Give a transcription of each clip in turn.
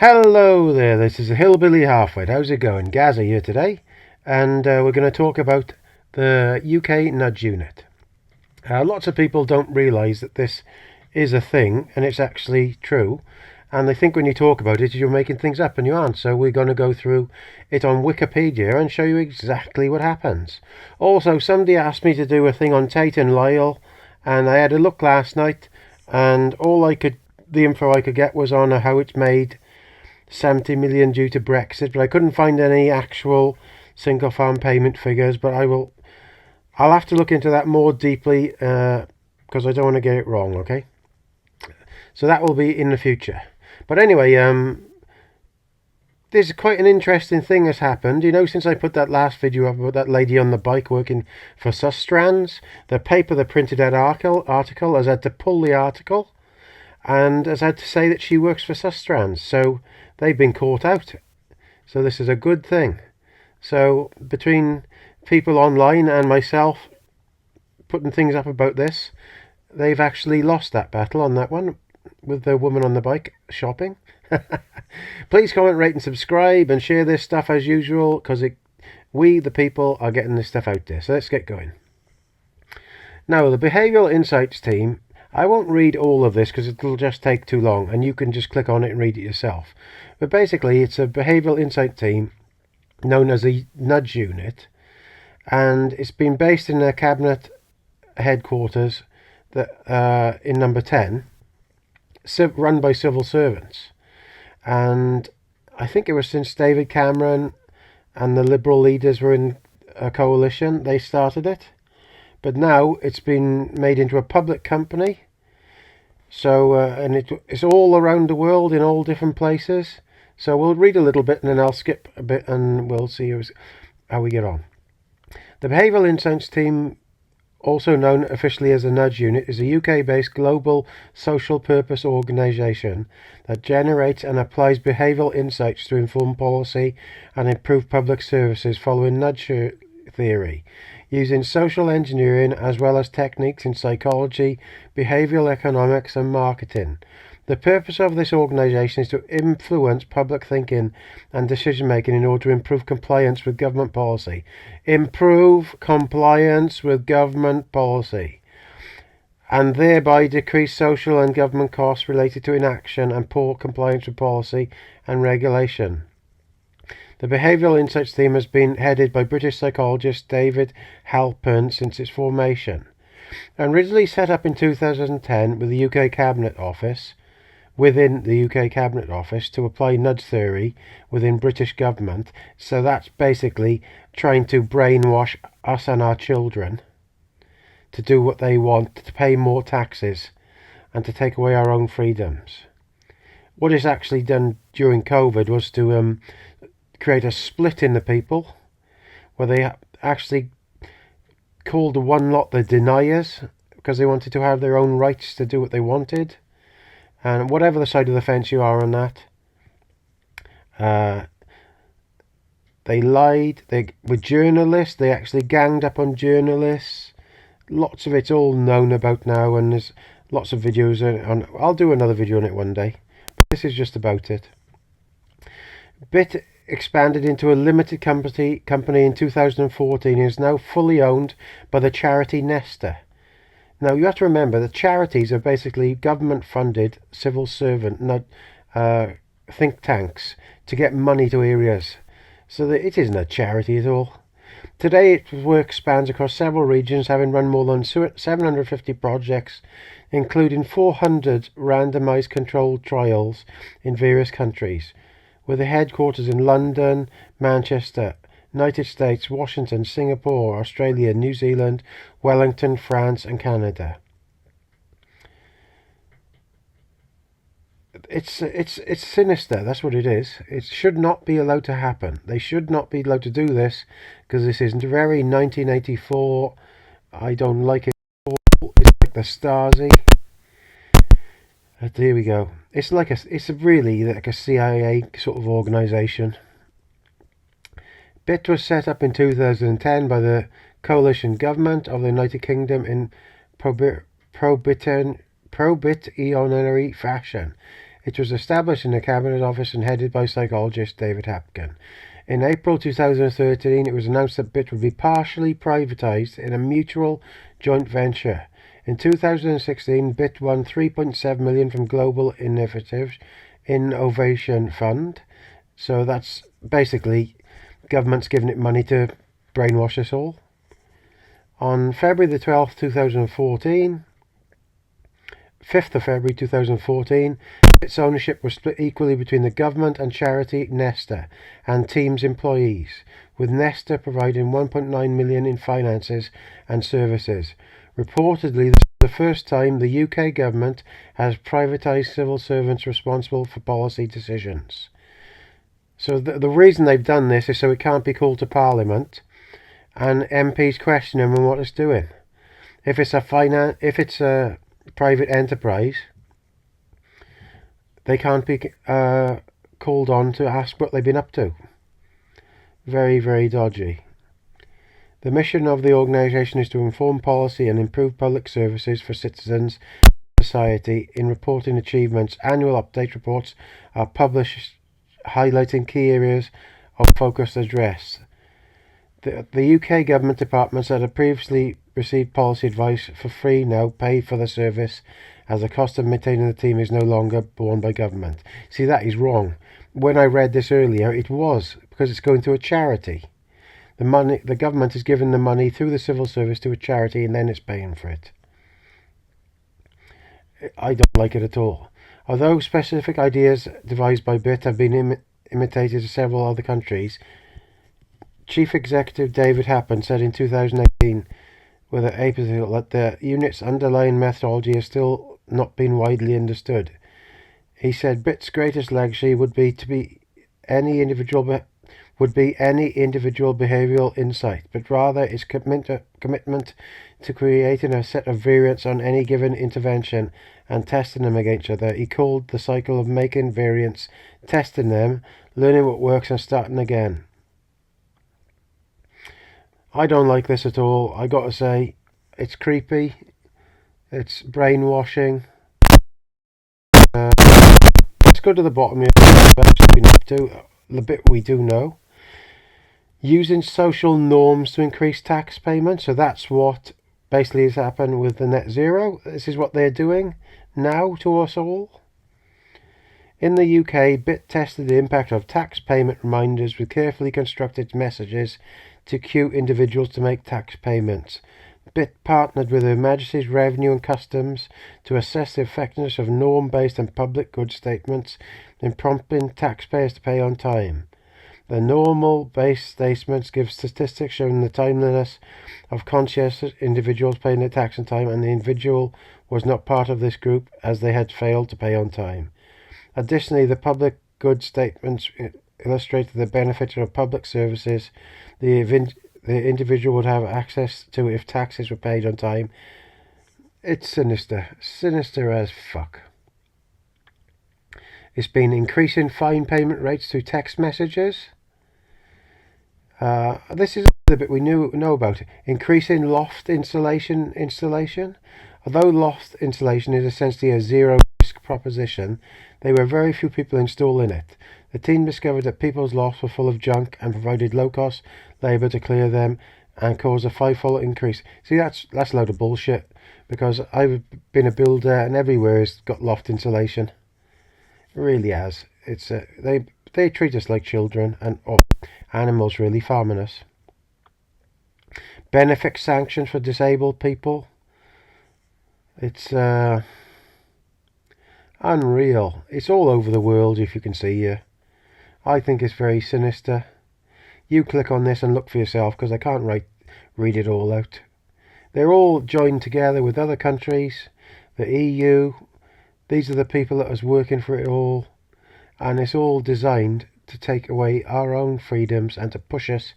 Hello there, this is a Hillbilly halfwit. How's it going? Gaza here today, and we're going to talk about the UK nudge unit. Lots of people don't realise that this is a thing, and it's actually true, and they think when you talk about it, you're making things up, and you aren't. So we're going to go through it on Wikipedia and show you exactly what happens. Also, somebody asked me to do a thing on Tate and Lyle, and I had a look last night, and the info I could get was on how it's made 70 million due to Brexit, but I couldn't find any actual single farm payment figures. But I'll have to look into that more deeply because I don't want to get it wrong. Okay, so that will be in the future. But anyway, there's quite an interesting thing has happened. You know, since I put that last video up about that lady on the bike working for Sustrands, the paper that printed that article has had to pull the article and has had to say that she works for Sustrans. So they've been caught out. So this is a good thing. So between people online and myself putting things up about this, they've actually lost that battle on that one with the woman on the bike shopping. Please comment, rate and subscribe and share this stuff as usual, because we the people are getting this stuff out there. So let's get going. Now the Behavioural Insights team, I won't read all of this because it'll just take too long, and you can just click on it and read it yourself. But basically, it's a behavioural insight team known as a nudge unit, and it's been based in their cabinet headquarters in number 10, run by civil servants. And I think it was since David Cameron and the Liberal leaders were in a coalition, they started it. But now it's been made into a public company. So, and it's all around the world in all different places. So we'll read a little bit and then I'll skip a bit and we'll see how we get on. The Behavioural Insights team, also known officially as a nudge unit, is a UK-based global social purpose organisation that generates and applies behavioural insights to inform policy and improve public services following nudge theory, using social engineering as well as techniques in psychology, behavioural economics and marketing. The purpose of this organisation is to influence public thinking and decision making in order to improve compliance with government policy. Improve compliance with government policy, and thereby decrease social and government costs related to inaction and poor compliance with policy and regulation. The Behavioural Insights team has been headed by British psychologist David Halpern since its formation. Originally set up in 2010 with the UK Cabinet Office, within the UK Cabinet Office to apply nudge theory within British government. So that's basically trying to brainwash us and our children to do what they want, to pay more taxes and to take away our own freedoms. What is actually done during COVID was to create a split in the people, where they actually called the one lot the deniers, because they wanted to have their own rights to do what they wanted. And whatever the side of the fence you are on that, they lied. They were journalists. They actually ganged up on journalists. Lots of it's all known about now, and there's lots of videos on. I'll do another video on it one day, but this is just about it. BIT expanded into a limited company in 2014 and is now fully owned by the charity Nesta. Now you have to remember that charities are basically government-funded civil servant think tanks to get money to areas, so that it isn't a charity at all. Today its work spans across several regions, having run more than 750 projects, including 400 randomised controlled trials in various countries, with the headquarters in London, Manchester, United States, Washington, Singapore, Australia, New Zealand, Wellington, France and Canada. It's sinister, that's what it is. It should not be allowed to happen. They should not be allowed to do this, because this is very 1984. I don't like it at all. It's like the Stasi. There we go. It's really like a CIA sort of organisation. BIT was set up in 2010 by the coalition government of the United Kingdom in pro-Britannian fashion. It was established in the Cabinet Office and headed by psychologist David Hapkin. In April 2013, it was announced that BIT would be partially privatised in a mutual joint venture. In 2016, BIT won $3.7 million from Global Innovation Fund. So that's basically government's giving it money to brainwash us all. On February the 12th, 2014, 5th of February 2014, its ownership was split equally between the government and charity Nesta and Team's employees, with Nesta providing $1.9 million in finances and services. Reportedly, this is the first time the UK government has privatised civil servants responsible for policy decisions. So the reason they've done this is so it can't be called to Parliament and MPs question them on what it's doing. If it's a private enterprise, they can't be called on to ask what they've been up to. Very, very dodgy. The mission of the organisation is to inform policy and improve public services for citizens and society. In reporting achievements, annual update reports are published highlighting key areas of focused address. The UK government departments that have previously received policy advice for free now pay for the service, as the cost of maintaining the team is no longer borne by government. See, that is wrong. When I read this earlier, it was, because it's going to a charity. The government is giving the money through the civil service to a charity and then it's paying for it. I don't like it at all. Although specific ideas devised by BIT have been imitated in several other countries, Chief Executive David Hapkin said in 2018 with an article that the unit's underlying methodology has still not been widely understood. He said BIT's greatest legacy would be any individual behavioural insight, but rather its commitment to creating a set of variants on any given intervention and testing them against each other. He called the cycle of making variants, testing them, learning what works and starting again. I don't like this at all. I got to say, it's creepy. It's brainwashing. Let's go to the bottom here. Been up to the bit we do know. Using social norms to increase tax payments. So that's what basically has happened with the net zero. This is what they're doing now to us all. In the UK, BIT tested the impact of tax payment reminders with carefully constructed messages to cue individuals to make tax payments. BIT partnered with Her Majesty's Revenue and Customs to assess the effectiveness of norm-based and public goods statements in prompting taxpayers to pay on time. The normal-based statements give statistics showing the timeliness of conscientious individuals paying their tax on time, and the individual was not part of this group as they had failed to pay on time. Additionally, the public goods statements illustrated the benefit of public services the individual would have access to if taxes were paid on time. It's sinister. Sinister as fuck. It's been increasing fine payment rates through text messages. This is the bit we know about. Increasing loft installation. Although loft installation is essentially a zero risk proposition, there were very few people installing it. The team discovered that people's lofts were full of junk and provided low-cost labour to clear them and caused a fivefold increase. See, that's a load of bullshit, because I've been a builder and everywhere has got loft insulation. It really has. It's they treat us like children or animals, really, farming us. Benefit sanctions for disabled people. It's unreal. It's all over the world, if you can see here. I think it's very sinister. You click on this and look for yourself, because I can't read it all out. They're all joined together with other countries, the EU. These are the people that are working for it all, and it's all designed to take away our own freedoms and to push us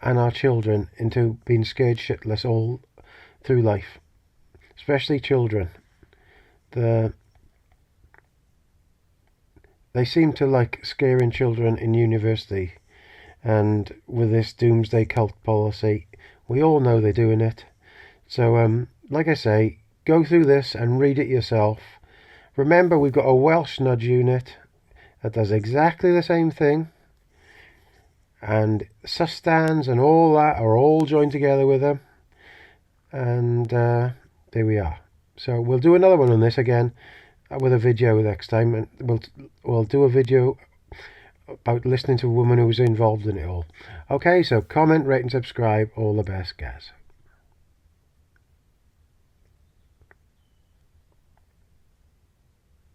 and our children into being scared shitless all through life, especially children. They seem to like scaring children in university, and with this doomsday cult policy, we all know they're doing it. So, like I say, go through this and read it yourself. Remember, we've got a Welsh nudge unit that does exactly the same thing, and sus stands and all that are all joined together with them, and there we are. So we'll do another one on this again with a video next time, and we'll do a video about listening to a woman who's involved in it all. Okay, so comment, rate and subscribe. All the best, guys.